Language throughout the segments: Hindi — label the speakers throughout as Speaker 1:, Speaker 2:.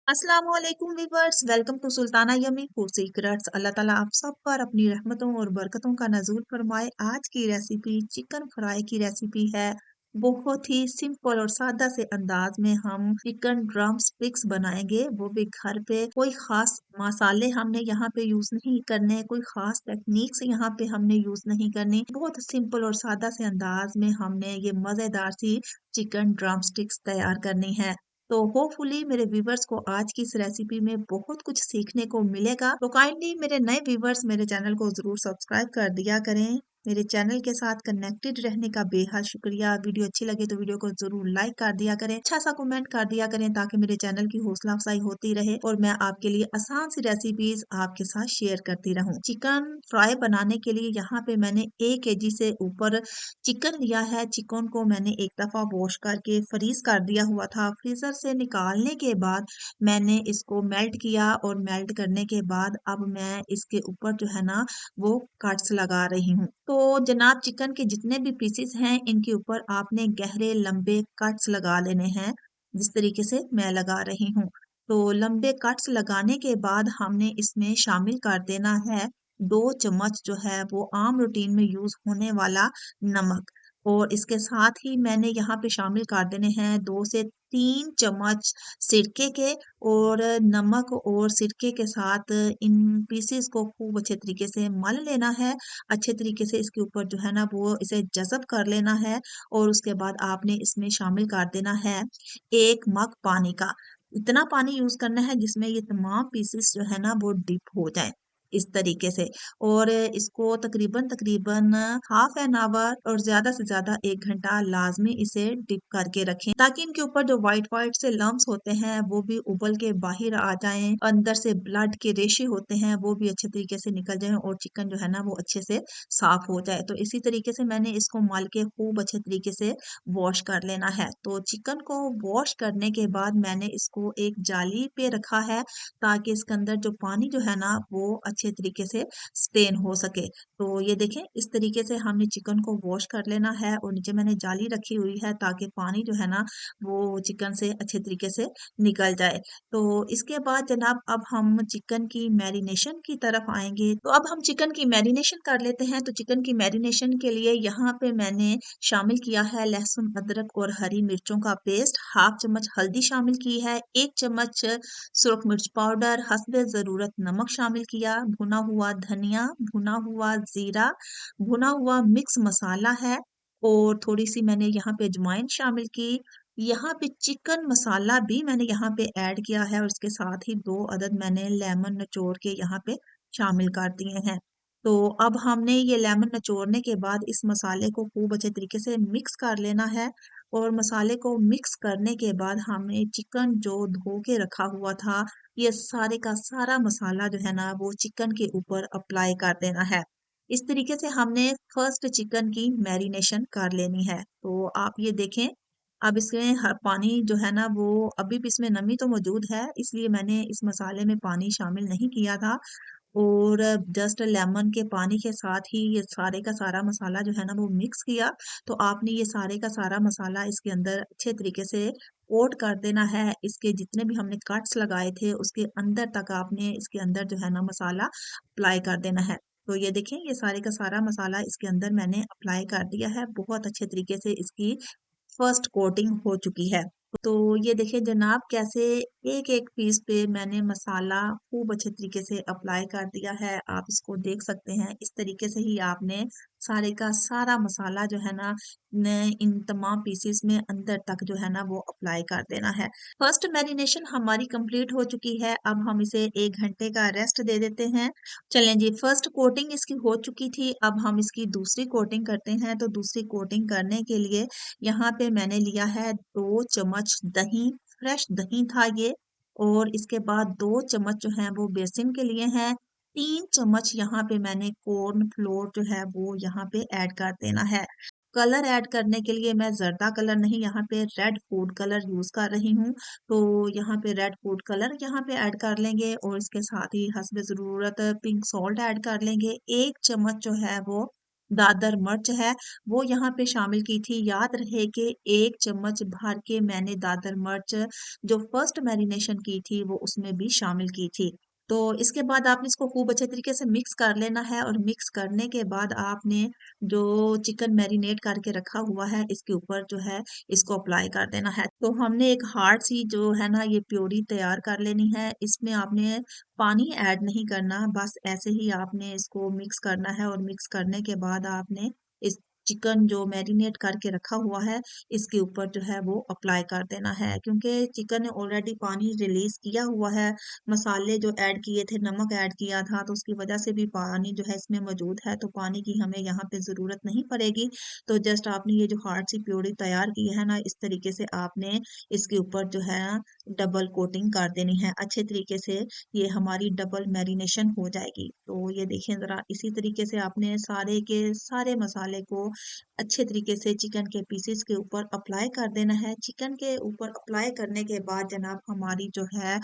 Speaker 1: अस्सलाम वालेकुम viewers, welcome to Sultana yummy food secrets. अल्लाह ताला आप सब पर अपनी रहमतों और बरकतों का नजूल फरमाए। आज की रेसिपी चिकन फ्राई की रेसिपी है। बहुत ही सिंपल और सादा से अंदाज में हम चिकन ड्रम स्टिक्स बनाएंगे, वो भी घर पे। कोई खास मसाले हमने यहाँ पे यूज नहीं करने, कोई खास टेक्निक्स यहाँ पे हमने यूज नहीं करनी। बहुत सिंपल और सादा से अंदाज में हमने ये मजेदार सी चिकन ड्रम स्टिक्स तैयार करनी है। तो होपफुली मेरे व्यूवर्स को आज की इस रेसिपी में बहुत कुछ सीखने को मिलेगा। तो काइंडली मेरे नए व्यूवर्स मेरे चैनल को जरूर सब्सक्राइब कर दिया करें। मेरे चैनल के साथ कनेक्टेड रहने का बेहद शुक्रिया। वीडियो अच्छी लगे तो वीडियो को जरूर लाइक कर दिया करें, अच्छा सा कमेंट कर दिया करें, ताकि मेरे चैनल की हौसला अफजाई होती रहे और मैं आपके लिए आसान सी रेसिपीज आपके साथ शेयर करती रहूं। चिकन फ्राई बनाने के लिए यहाँ पे मैंने 1 kg से ऊपर चिकन लिया है। चिकन को मैंने एक दफा वॉश करके फ्रीज कर दिया हुआ था। फ्रीजर से निकालने के बाद मैंने इसको मेल्ट किया और मेल्ट करने के बाद अब मैं इसके ऊपर जो है ना वो कट्स लगा रही हूँ। तो जनाब, चिकन के जितने भी पीसेस हैं इनके ऊपर आपने गहरे लंबे कट्स लगा लेने हैं, जिस तरीके से मैं लगा रही हूँ। तो लंबे कट्स लगाने के बाद हमने इसमें शामिल कर देना है 2 चम्मच जो है वो आम रूटीन में यूज होने वाला नमक। और इसके साथ ही मैंने यहाँ पे शामिल कर देने हैं 2 से 3 चम्मच सिरके के। और नमक और सिरके के साथ इन पीसेस को खूब अच्छे तरीके से मल लेना है। अच्छे तरीके से इसके ऊपर जो है ना वो इसे जज़ब कर लेना है। और उसके बाद आपने इसमें शामिल कर देना है 1 मग पानी का। इतना पानी यूज करना है जिसमें ये तमाम पीसेस जो है ना वो डिप हो जाए, इस तरीके से। और इसको तकरीबन तकरीबन हाफ एन आवर और ज्यादा से ज्यादा 1 घंटा लाजमी इसे डिप करके रखें, ताकि इनके ऊपर जो व्हाइट व्हाइट से लम्स होते हैं वो भी उबल के बाहर आ जाएं। अंदर से ब्लड के रेशे होते हैं वो भी अच्छे तरीके से निकल जाएं और चिकन जो है ना वो अच्छे से साफ हो जाए। तो इसी तरीके से मैंने इसको मल के खूब अच्छे तरीके से वॉश कर लेना है। तो चिकन को वॉश करने के बाद मैंने इसको एक जाली पे रखा है, ताकि इसके अंदर जो पानी जो है ना वो अच्छे तरीके से स्टेन हो सके। तो ये देखें, इस तरीके से हमने चिकन को वॉश कर लेना है और नीचे मैंने जाली रखी हुई है, ताकि पानी जो है ना वो चिकन से अच्छे तरीके से निकल जाए। तो इसके बाद जनाब अब हम चिकन की मैरिनेशन की तरफ आएंगे। तो अब हम चिकन की मैरिनेशन कर लेते हैं। तो चिकन की मैरिनेशन के लिए यहाँ पे मैंने शामिल किया है लहसुन अदरक और हरी मिर्चों का पेस्ट। हाफ चम्मच हल्दी शामिल की है, 1 चम्मच सुरख मिर्च पाउडर, हस्बे जरूरत नमक शामिल किया, भुना हुआ धनिया, भुना हुआ जीरा, भुना हुआ मिक्स मसाला है। और थोड़ी सी मैंने यहाँ पे अजवाइन शामिल की। यहाँ पे चिकन मसाला भी मैंने यहाँ पे ऐड किया है और इसके साथ ही 2 अदद मैंने लेमन निचोड़ के यहाँ पे शामिल कर दिए हैं। तो अब हमने ये लेमन निचोड़ने के बाद इस मसाले को खूब अच्छे तरीके से मिक्स कर लेना है। और मसाले को मिक्स करने के बाद हमने चिकन जो धो के रखा हुआ था, ये सारे का सारा मसाला जो है ना वो चिकन के ऊपर अप्लाई कर देना है। इस तरीके से हमने फर्स्ट चिकन की मैरिनेशन कर लेनी है। तो आप ये देखें, अब इसमें हर पानी जो है ना वो अभी भी इसमें नमी तो मौजूद है, इसलिए मैंने इस मसाले में पानी शामिल नहीं किया था। और जस्ट लेमन के पानी के साथ ही ये सारे का सारा मसाला जो है ना वो मिक्स किया। तो आपने ये सारे का सारा मसाला इसके अंदर अच्छे तरीके से कोट कर देना है। इसके जितने भी हमने कट्स लगाए थे उसके अंदर तक आपने इसके अंदर जो है ना मसाला अप्लाई कर देना है। तो ये देखें, ये सारे का सारा मसाला इसके अंदर मैंने अप्लाई कर दिया है। बहुत अच्छे तरीके से इसकी फर्स्ट कोटिंग हो चुकी है। तो ये देखिए जनाब, कैसे एक एक पीस पे मैंने मसाला खूब अच्छे तरीके से अप्लाई कर दिया है। आप इसको देख सकते हैं, इस तरीके से ही आपने सारे का सारा मसाला जो है ना इन तमाम पीसेस में अंदर तक जो है ना वो अप्लाई कर देना है। फर्स्ट मैरिनेशन हमारी कंप्लीट हो चुकी है। अब हम इसे 1 घंटे का रेस्ट दे देते हैं। चलें जी, फर्स्ट कोटिंग इसकी हो चुकी थी, अब हम इसकी दूसरी कोटिंग करते हैं। तो दूसरी कोटिंग करने के लिए यहाँ पे मैंने लिया है 2 चम्मच दही। फ्रेश दही था ये। और इसके बाद 2 चम्मच जो है वो बेसन के लिए हैं। 3 चम्मच यहाँ पे मैंने कॉर्न फ्लोर जो है वो यहाँ पे ऐड कर देना है। कलर ऐड करने के लिए मैं जर्दा कलर नहीं, यहाँ पे रेड फूड कलर यूज कर रही हूँ। तो यहाँ पे रेड फूड कलर यहाँ पे ऐड कर लेंगे और इसके साथ ही हस्बे जरूरत पिंक सॉल्ट ऐड कर लेंगे। 1 चम्मच जो है वो दादर मिर्च है वो यहाँ पे शामिल की थी। याद रहे कि 1 चम्मच भर के मैंने दादर मिर्च जो फर्स्ट मैरिनेशन की थी वो उसमें भी शामिल की थी। तो इसके बाद आपने इसको खूब अच्छे तरीके से मिक्स कर लेना है और मिक्स करने के बाद आपने जो चिकन मैरिनेट करके रखा हुआ है इसके ऊपर जो है इसको अप्लाई कर देना है। तो हमने एक हार्ड सी जो है ना ये प्योरी तैयार कर लेनी है। इसमें आपने पानी ऐड नहीं करना, बस ऐसे ही आपने इसको मिक्स करना है और मिक्स करने के बाद आपने इस चिकन जो मैरिनेट करके रखा हुआ है इसके ऊपर जो है वो अप्लाई कर देना है। क्योंकि चिकन ने ऑलरेडी पानी रिलीज किया हुआ है, मसाले जो ऐड किए थे, नमक ऐड किया था, तो उसकी वजह से भी पानी जो है इसमें मौजूद है, तो पानी की हमें यहाँ पे ज़रूरत नहीं पड़ेगी। तो जस्ट आपने ये जो हार्ड सी प्योरी तैयार की है ना, इस तरीके से आपने इसके ऊपर जो है डबल कोटिंग कर देनी है अच्छे तरीके से। ये हमारी डबल मैरिनेशन हो जाएगी। तो ये देखिए ज़रा इसी तरीके से आपने सारे के सारे मसाले को अच्छे तरीके से चिकन के पीसेस के ऊपर अप्लाई कर देना है। चिकन के ऊपर अप्लाई करने के बाद जनाब हमारी जो है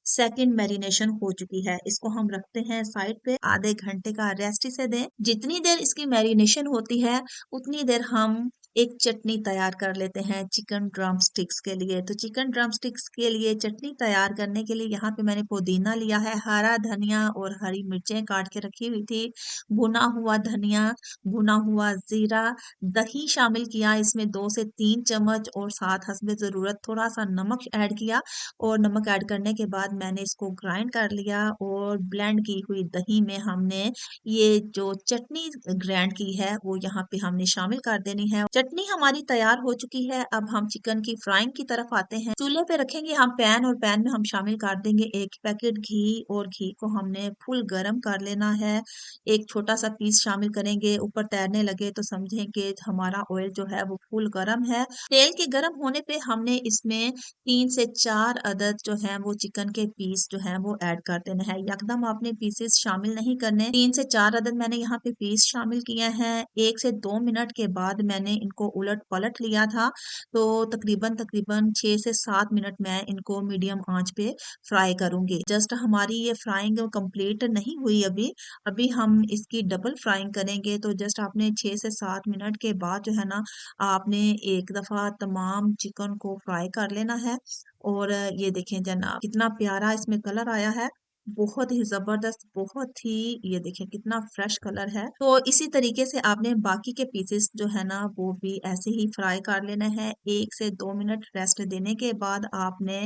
Speaker 1: सेकंड मैरिनेशन हो चुकी है। इसको हम रखते हैं साइड पे, आधे घंटे का रेस्ट इसे दें। जितनी देर इसकी मैरिनेशन होती है उतनी देर हम एक चटनी तैयार कर लेते हैं चिकन ड्रम स्टिक्स के लिए। तो चिकन ड्रम स्टिक्स के लिए चटनी तैयार करने के लिए यहाँ पे मैंने पुदीना लिया है, हरा धनिया और हरी मिर्चें काट के रखी हुई थी, भुना हुआ धनिया, भुना हुआ जीरा, दही शामिल किया इसमें 2 से 3 चम्मच और साथ हस्बे ज़रूरत थोड़ा सा नमक ऐड किया। और नमक ऐड करने के बाद मैंने इसको ग्राइंड कर लिया और ब्लेंड की हुई दही में हमने ये जो चटनी ग्राइंड की है वो यहाँ पे हमने शामिल कर देनी है। चटनी हमारी तैयार हो चुकी है। अब हम चिकन की फ्राइंग की तरफ आते हैं। चूल्हे पे रखेंगे हम पैन और पैन में हम शामिल कर देंगे 1 पैकेट घी और घी को हमने फुल गर्म कर लेना है। एक छोटा सा पीस शामिल करेंगे, ऊपर तैरने लगे तो समझें कि हमारा ऑयल जो है वो फुल गर्म है। तेल के गर्म होने पे हमने इसमें 3 से 4 अदद जो है वो चिकन के पीस जो है वो ऐड कर देना है। यकदम आपने पीसेस शामिल नहीं करने। 3 से 4 अदद मैंने यहाँ पे पीस शामिल किए हैं। 1 से 2 मिनट के बाद मैंने इनको उलट पलट लिया था। तो तकरीबन तकरीबन 6 से 7 मिनट मैं इनको मीडियम आंच पे फ्राई करूंगी। जस्ट हमारी ये फ्राइंग कंप्लीट नहीं हुई अभी, अभी हम इसकी डबल फ्राइंग करेंगे। तो जस्ट आपने 6 से 7 मिनट के बाद जो है ना आपने एक दफा तमाम चिकन को फ्राई कर लेना है। और ये देखें जनाब कितना प्यारा इसमें कलर आया है, बहुत ही जबरदस्त, बहुत ही, ये देखें कितना फ्रेश कलर है। तो इसी तरीके से आपने बाकी के पीसेस जो है ना वो भी ऐसे ही फ्राई कर लेना है। 1 से 2 मिनट रेस्ट देने के बाद आपने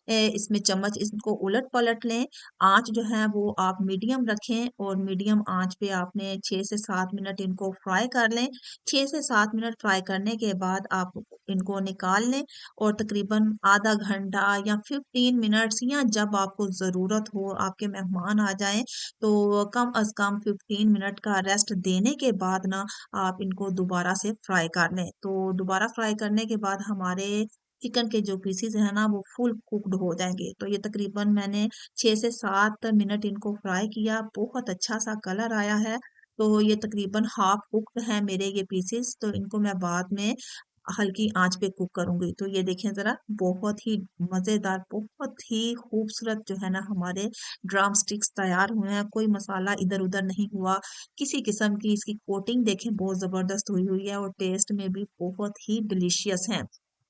Speaker 1: इसमें चम्मच इसको उलट पलट लें। आंच जो है वो आप मीडियम रखें और मीडियम आंच पे आपने 6 से 7 मिनट इनको फ्राई कर लें। 6 से 7 मिनट फ्राई करने के बाद आप इनको निकाल लें और तकरीबन आधा घंटा या 15 मिनट्स या जब आपको ज़रूरत हो, आपके मेहमान आ जाएं, तो कम अज़ कम 15 मिनट का रेस्ट देने के बाद ना आप इनको दोबारा से फ्राई कर लें। तो दोबारा फ्राई करने के बाद हमारे चिकन के जो पीसेस है ना वो फुल कुक्ड हो जाएंगे। तो ये तकरीबन मैंने 6 से 7 मिनट इनको फ्राई किया, बहुत अच्छा सा कलर आया है। तो ये तकरीबन हाफ कुक्ड है मेरे ये पीसेस। तो इनको मैं बाद में हल्की आंच पे कुक करूंगी। तो ये देखें जरा बहुत ही मजेदार, बहुत ही खूबसूरत जो है ना हमारे ड्रम स्टिक्स तैयार हुए हैं। कोई मसाला इधर उधर नहीं हुआ किसी किस्म की। इसकी कोटिंग देखें बहुत जबरदस्त हुई हुई है और टेस्ट में भी बहुत ही डिलीशियस है।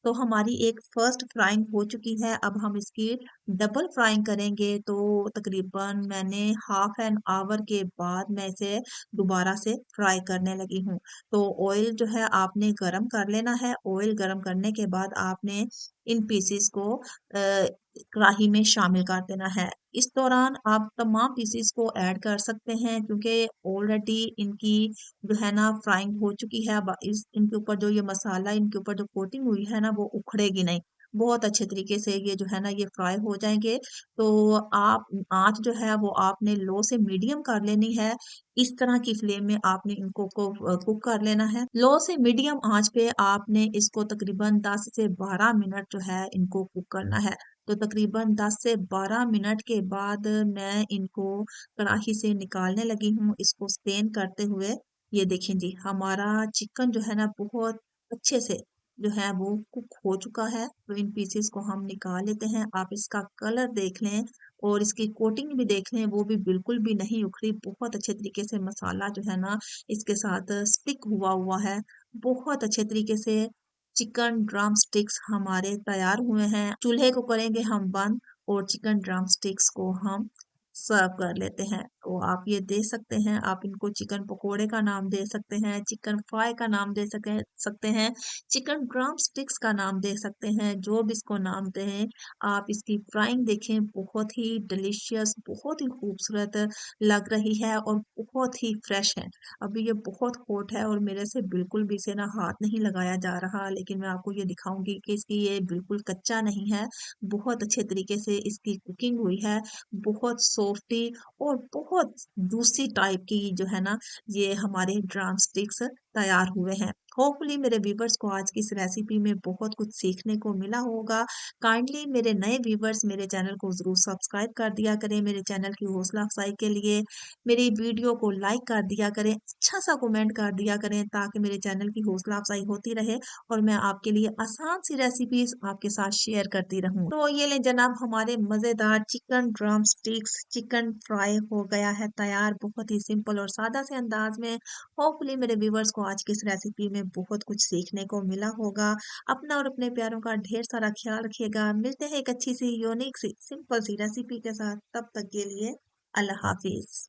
Speaker 1: तो हमारी एक फर्स्ट फ्राइंग हो चुकी है। अब हम इसकी डबल फ्राइंग करेंगे। तो तकरीबन मैंने हाफ एन आवर के बाद मैं इसे दोबारा से फ्राई करने लगी हूँ। तो ऑयल जो है आपने गरम कर लेना है। ऑयल गरम करने के बाद आपने इन पीसेस को कढ़ाई में शामिल कर देना है। इस दौरान आप तमाम पीसेस को ऐड कर सकते हैं क्योंकि ऑलरेडी इनकी जो है ना फ्राइंग हो चुकी है। अब इस इनके ऊपर जो ये मसाला इनके ऊपर जो कोटिंग हुई है ना वो उखड़ेगी नहीं। बहुत अच्छे तरीके से ये जो है ना ये फ्राई हो जाएंगे। तो आप आंच जो है वो आपने लो से मीडियम कर लेनी है। इस तरह की फ्लेम में आपने इनको को कुक कर लेना है। लो से मीडियम आंच पे आपने इसको तकरीबन 10 से 12 मिनट जो है इनको कुक करना है। तो तकरीबन 10 से 12 मिनट के बाद मैं इनको कढ़ाई से निकालने लगी हूँ इसको स्टेन करते हुए। ये देखें जी हमारा चिकन जो है ना बहुत अच्छे से जो है वो कुक हो चुका है। तो इन पीसेस को हम निकाल लेते हैं। आप इसका कलर देख लें और इसकी कोटिंग भी देख लें, वो भी बिल्कुल भी नहीं उखड़ी। बहुत अच्छे तरीके से मसाला जो है ना इसके साथ स्टिक हुआ हुआ है। बहुत अच्छे तरीके से चिकन ड्रम स्टिक्स हमारे तैयार हुए हैं। चूल्हे को करेंगे हम बंद और चिकन ड्रम स्टिक्स को हम सर्व कर लेते हैं। तो आप ये दे सकते हैं, आप इनको चिकन पकोड़े का नाम दे सकते हैं, चिकन फ्राई का नाम दे सकते हैं, चिकन ड्रम स्टिक्स का नाम दे सकते हैं, जो भी इसको नाम दें। आप इसकी फ्राइंग देखें, बहुत ही डिलीशियस, बहुत ही खूबसूरत लग रही है और बहुत ही फ्रेश है। अभी ये बहुत हॉट है और मेरे से बिल्कुल भी इसे ना हाथ नहीं लगाया जा रहा, लेकिन मैं आपको ये दिखाऊंगी कि इसकी ये बिल्कुल कच्चा नहीं है। बहुत अच्छे तरीके से इसकी कुकिंग हुई है। बहुत सॉफ्टी और बहुत जूसी टाइप की जो है ना ये हमारे ड्रम स्टिक्स तैयार हुए हैं। होपफुली मेरे व्यूवर्स को आज की इस रेसिपी में बहुत कुछ सीखने को मिला होगा। काइंडली मेरे नए व्यूवर्स मेरे चैनल को जरूर सब्सक्राइब कर दिया करें। मेरे चैनल की हौसला अफजाई के लिए मेरी वीडियो को लाइक कर दिया करें, अच्छा सा कमेंट कर दिया करें, ताकि मेरे चैनल की हौसला अफजाई होती रहे और मैं आपके लिए आसान सी रेसिपीज आपके साथ शेयर करती रहूं। तो ये ले जनाब, हमारे मजेदार chicken drum sticks chicken fry हो गया है तैयार, बहुत ही सिंपल और सादा से अंदाज में। होपफुली मेरे व्यूवर्स को आज की इस रेसिपी में बहुत कुछ सीखने को मिला होगा। अपना और अपने प्यारों का ढेर सारा ख्याल रखिएगा। मिलते हैं एक अच्छी सी यूनिक सी सिंपल सी रेसिपी के साथ। तब तक के लिए अल्लाह हाफिज।